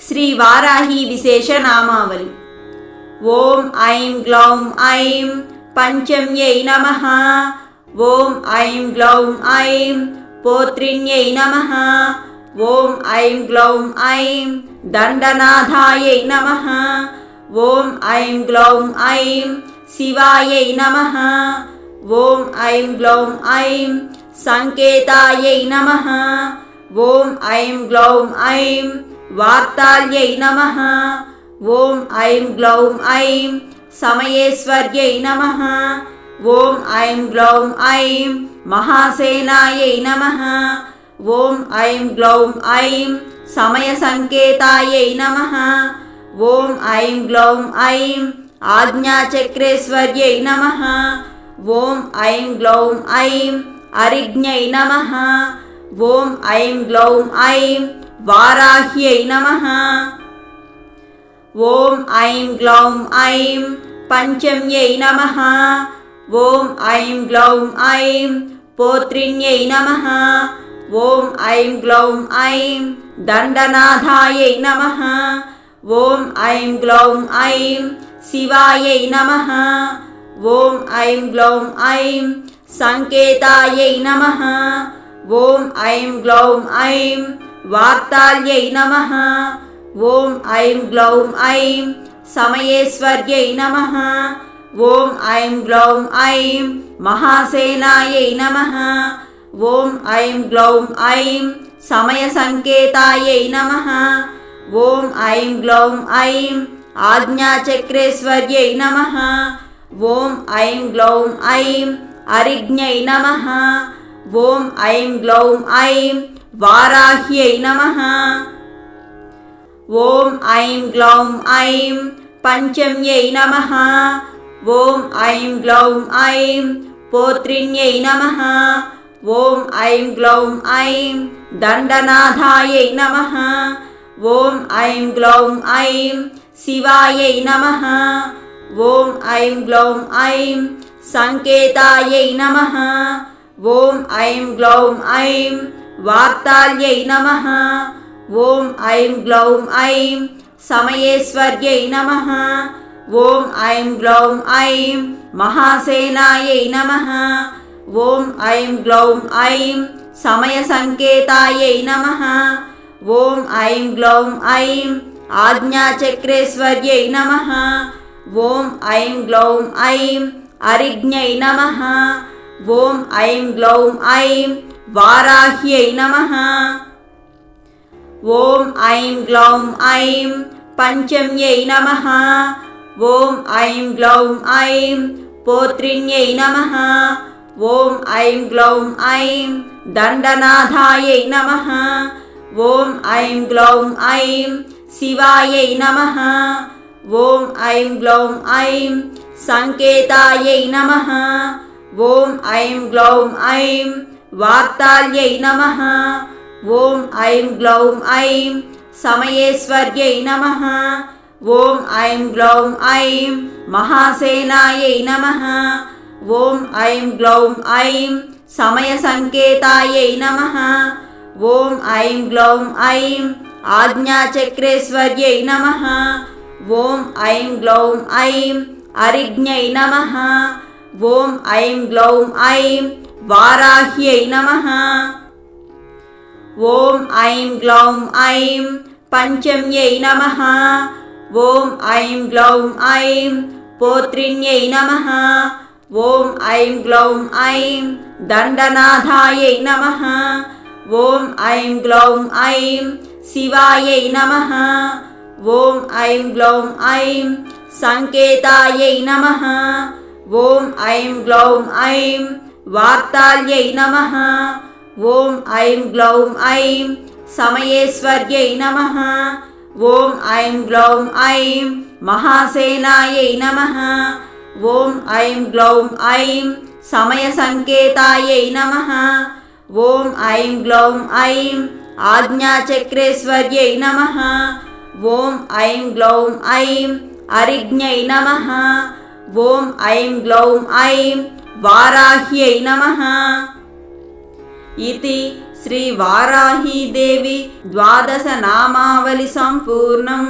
శ్రీ వారాహి విశేష నామావళి. ఓం ఐం గ్లౌం ఐం పంచమ్యై నమః. ఓం ఐం గ్లౌం ఐం పోత్రిణ్యై నమః. ఓం ఐం గ్లౌం ఐం దండనాథాయై నమః. ఓం ఐం గ్లౌం ఐం శివాయై నమః. ఓం ఐం గ్లౌం ఐం సంకేతాయై నమః. ఓం ఐం గ్లౌం ఐం వార్తాల్యై నమః. ఓం ఐం గ్లౌం ఐం సమయేశ్వర్యై నమః. ఓం ఐం గ్లౌం ఐం మహాసేనాయై నమః. ఓం ఐం గ్లౌం ఐం సమయ సంకేతాయై నమః. ఓం ఐం గ్లౌం ఐం ఆజ్ఞాచక్రేశ్వర్యై నమః. ఓం ఐం గ్లౌం ఐం అరిజ్ఞై నమః. ఓం ఐం గ్లౌం ఐం వారాహ్యై నమః. ఓం ఐం గ్లౌం ఐం పంచమ్యై నమః. ఓం ఐం గ్లౌం ఐం పోత్రిణ్యై నమః. ఓం ఐం గ్లౌం ఐం దండనాథాయై నమః. ఓం ఐం గ్లౌం ఐం శివాయై నమః. ఓం ఐం గ్లౌం ఐం సంకేతాయై నమః. ఓం ఐం గ్లౌం ఐం వార్తాల్యై నమః. ఓం ఐం గ్లౌం ఐం సమయేశ్వర్యై నమః. ఓం ఐం గ్లౌం ఐం మహాసేనాయై నమః. ఓం ఐం గ్లౌం ఐం సమయ సంకేతాయై నమః. ఓం ఐం గ్లౌం ఐం ఆజ్ఞాచక్రేశ్వర్యై నమః. ఓం ఐం గ్లౌం ఐం అరిజ్ఞై నమః. ఓం ఐం గ్లౌం ఐం వారాహ్యై నమః. ఓం ఐం గ్లౌం ఐం పంచమ్యై నమః. ఓం ఐం గ్లౌం ఐం పోత్రిణ్యై నమః. ఓం ఐం గ్లౌం ఐం దండనాథాయై నమః. ఓం ఐం గ్లౌం ఐం శివాయై నమః. ఓం ఐం గ్లౌం ఐం సంకేతాయై నమః. ఓం ఐం గ్లౌం ఐం వార్తాల్యై నమః. ఓం ఐం గ్లౌం ఐం సమయేశ్వర్యై నమః. ఓం ఐం గ్లౌం ఐం మహాసేనాయై నమః. ఓం ఐం గ్లౌం ఐం సమయ సంకేతాయై నమః. ఓం ఐం గ్లౌం ఐం ఆజ్ఞాచక్రేశ్వర్యై నమః. ఓం ఐం గ్లౌం ఐం అరిజ్ఞై నమః. ఓం ఐం గ్లౌం ఐం వారాహ్యై నమః. ఓం ఐం గ్లౌం ఐం పంచమ్యై నమః. ఓం ఐం గ్లౌం ఐం పోత్రిణ్యై నమః. ఓం ఐం గ్లౌం ఐం దండనాథాయై నమః. ఓం ఐం గ్లౌం ఐం శివాయై నమః. ఓం ఐం గ్లౌం ఐం సంకేతాయై నమః. ఓం ఐం గ్లౌం ఐం వార్తాల్యై నమః. ఓం ఐం గ్లౌం ఐం సమయేశ్వర్యై నమః. ఓం ఐం గ్లౌం ఐం మహాసేనాయై నమః. ఓం ఐం గ్లౌం ఐం సమయ సంకేతాయై నమః. ఓం ఐం గ్లౌం ఐం ఆజ్ఞాచక్రేశ్వర్యై నమః. ఓం ఐం గ్లౌం ఐం అరిజ్ఞై నమః. ఓం ఐం గ్లౌం ఐం వారాహ్యై నమః. ఓం ఐం గ్లౌం ఐం పంచమ్యై నమః. ఓం ఐం గ్లౌం ఐం పోత్రిణ్యై నమః. ఓం ఐం గ్లౌం ఐం దండనాథాయై నమః. ఓం ఐం గ్లౌం ఐం శివాయై నమః. ఓం ఐం గ్లౌం ఐం సంకేతాయై నమః. ఓం ఐం గ్లౌం ఐం వార్తాల్యై నమః. ఓం ఐం గ్లౌం ఐం సమయేశ్వర్యై నమః. ఓం ఐం గ్లౌం ఐం మహాసేనాయై నమః. ఓం ఐం గ్లౌం ఐం సమయ సంకేతాయై నమః. ఓం ఐం గ్లౌం ఐం ఆజ్ఞాచక్రేశ్వర్యై నమః. ఓం ఐం గ్లౌం ఐం అరిజ్ఞై నమః. ఓం ఐం గ్లౌం ఐం వారాహ్యై నమః. इति శ్రీ వారాహీదేవి ద్వాదశ నామావళి సంపూర్ణం.